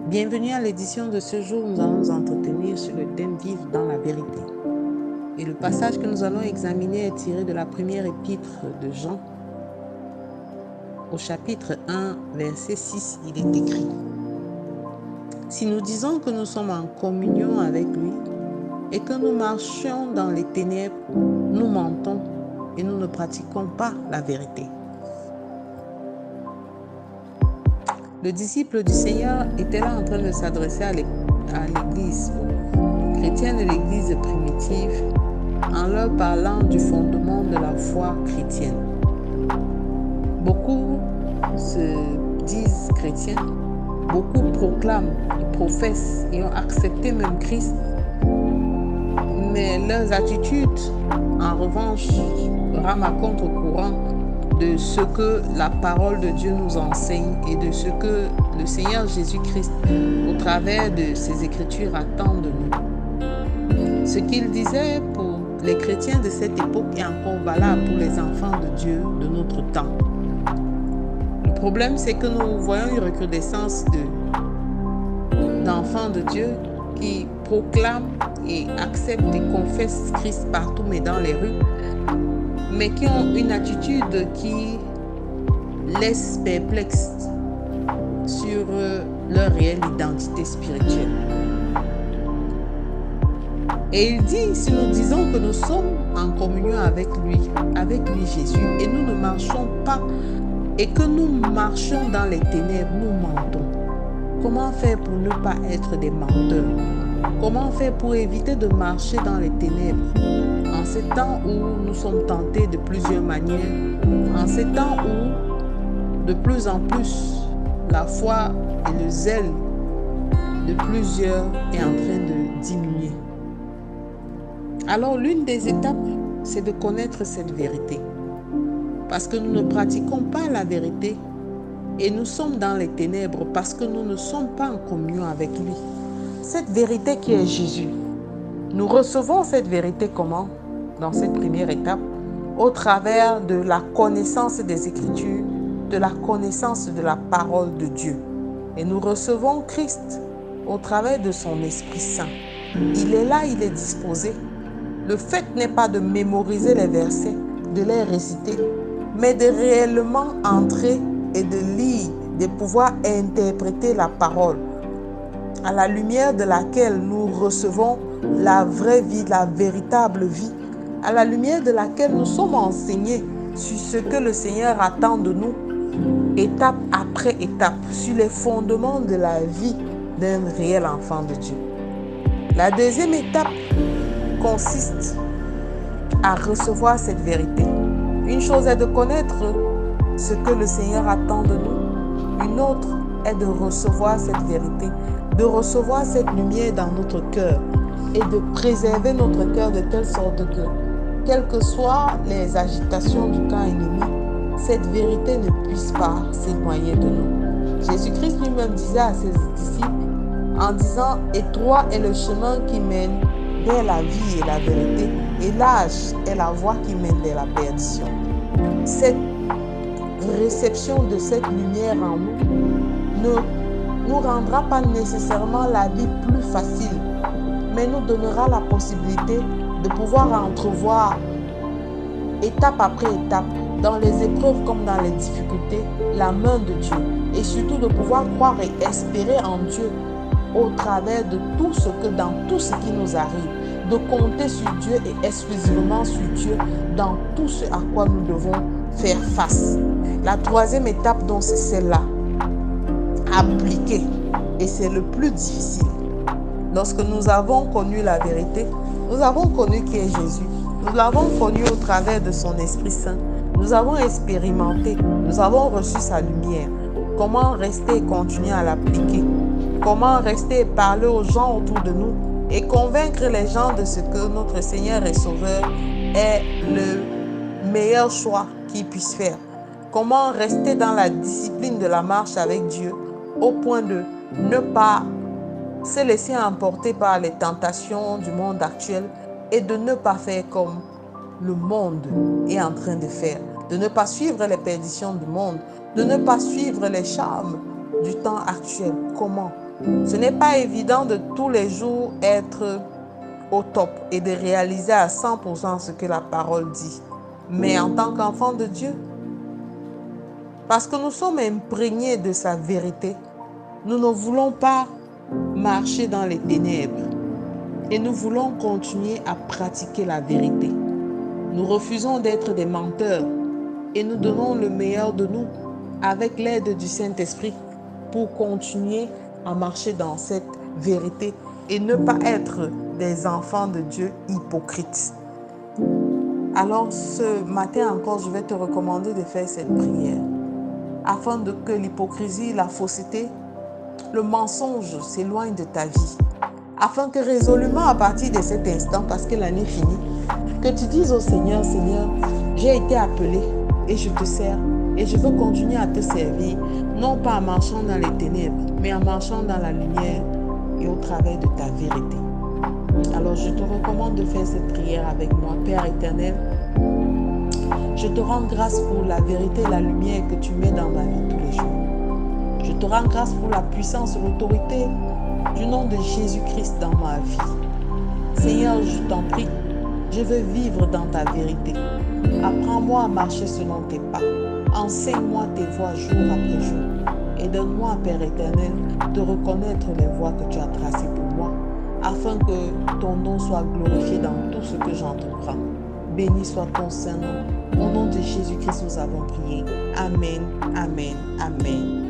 Bienvenue à l'édition de ce jour. Nous allons nous entretenir sur le thème Vivre dans la vérité. Et le passage que nous allons examiner est tiré de la première épître de Jean. Au chapitre 1, verset 6, il est écrit: Si nous disons que nous sommes en communion avec lui et que nous marchions dans les ténèbres, nous mentons et nous ne pratiquons pas la vérité. Le disciple du Seigneur était là en train de s'adresser à l'église, aux chrétiens de l'église primitive, en leur parlant du fondement de la foi chrétienne. Beaucoup se disent chrétiens, beaucoup proclament, ils professent et ont accepté même Christ, mais leurs attitudes, en revanche, rament à contre-courant de ce que la parole de Dieu nous enseigne et de ce que le Seigneur Jésus-Christ, au travers de ses Écritures, attend de nous. Ce qu'il disait pour les chrétiens de cette époque est encore valable pour les enfants de Dieu de notre temps. Le problème, c'est que nous voyons une recrudescence d'enfants de Dieu qui proclament et acceptent et confessent Christ partout, mais dans les rues, mais qui ont une attitude qui laisse perplexe sur leur réelle identité spirituelle. Et il dit, si nous disons que nous sommes en communion avec lui Jésus, et nous ne marchons pas, et que nous marchons dans les ténèbres, nous mentons. Comment faire pour ne pas être des menteurs? Comment faire pour éviter de marcher dans les ténèbres? En ces temps où nous sommes tentés de plusieurs manières, en ces temps où de plus en plus la foi et le zèle de plusieurs est en train de diminuer. Alors l'une des étapes, c'est de connaître cette vérité. Parce que nous ne pratiquons pas la vérité et nous sommes dans les ténèbres parce que nous ne sommes pas en communion avec lui. Cette vérité qui est Jésus, nous recevons cette vérité comment? Dans cette première étape, au travers de la connaissance des Écritures, de la connaissance de la parole de Dieu. Et nous recevons Christ au travers de son Esprit Saint. Il est là, il est disposé. Le fait n'est pas de mémoriser les versets, de les réciter, mais de réellement entrer et de lire, de pouvoir interpréter la parole, à la lumière de laquelle nous recevons la vraie vie, la véritable vie, à la lumière de laquelle nous sommes enseignés sur ce que le Seigneur attend de nous, étape après étape, sur les fondements de la vie d'un réel enfant de Dieu. La deuxième étape consiste à recevoir cette vérité. Une chose est de connaître ce que le Seigneur attend de nous. Une autre est de recevoir cette vérité, de recevoir cette lumière dans notre cœur et de préserver notre cœur de telle sorte que, quelles que soient les agitations du camp ennemi, cette vérité ne puisse pas s'éloigner de nous. Jésus-Christ lui-même disait à ses disciples en disant « Étroit est le chemin qui mène vers la vie et la vérité, et large est la voie qui mène vers la perdition. » Cette réception de cette lumière en nous ne nous rendra pas nécessairement la vie plus facile, mais nous donnera la possibilité de pouvoir entrevoir étape après étape, dans les épreuves comme dans les difficultés, la main de Dieu, et surtout de pouvoir croire et espérer en Dieu au travers de tout ce que, dans tout ce qui nous arrive, de compter sur Dieu et exclusivement sur Dieu dans tout ce à quoi nous devons faire face. La troisième étape, donc, c'est celle-là, appliquer, et c'est le plus difficile. Lorsque nous avons connu la vérité, nous avons connu qui est Jésus, nous l'avons connu au travers de son Esprit Saint, nous avons expérimenté, nous avons reçu sa lumière. Comment rester et continuer à l'appliquer? Comment rester et parler aux gens autour de nous et convaincre les gens de ce que notre Seigneur et Sauveur est le meilleur choix qu'ils puissent faire? Comment rester dans la discipline de la marche avec Dieu au point de ne pas se laisser emporter par les tentations du monde actuel et de ne pas faire comme le monde est en train de faire, de ne pas suivre les perditions du monde, de ne pas suivre les charmes du temps actuel. Comment? Ce n'est pas évident de tous les jours être au top et de réaliser à 100% ce que la parole dit. Mais en tant qu'enfant de Dieu, parce que nous sommes imprégnés de sa vérité, nous ne voulons pas marcher dans les ténèbres et nous voulons continuer à pratiquer la vérité. Nous refusons d'être des menteurs et nous donnons le meilleur de nous avec l'aide du Saint-Esprit pour continuer à marcher dans cette vérité et ne pas être des enfants de Dieu hypocrites. Alors ce matin encore, je vais te recommander de faire cette prière afin que l'hypocrisie, la fausseté, le mensonge s'éloigne de ta vie. Afin que résolument à partir de cet instant, parce que l'année finit, que tu dises au Seigneur, Seigneur, j'ai été appelé et je te sers et je veux continuer à te servir, non pas en marchant dans les ténèbres, mais en marchant dans la lumière et au travers de ta vérité. Alors je te recommande de faire cette prière avec moi. Père éternel, je te rends grâce pour la vérité et la lumière que tu mets dans ma vie tous les jours. Je te rends grâce pour la puissance et l'autorité du nom de Jésus-Christ dans ma vie. Seigneur, je t'en prie, je veux vivre dans ta vérité. Apprends-moi à marcher selon tes pas. Enseigne-moi tes voies jour après jour. Et donne-moi, Père éternel, de reconnaître les voies que tu as tracées pour moi, afin que ton nom soit glorifié dans tout ce que j'entreprends. Béni soit ton Saint-Nom. Au nom de Jésus-Christ, nous avons prié. Amen, amen, amen.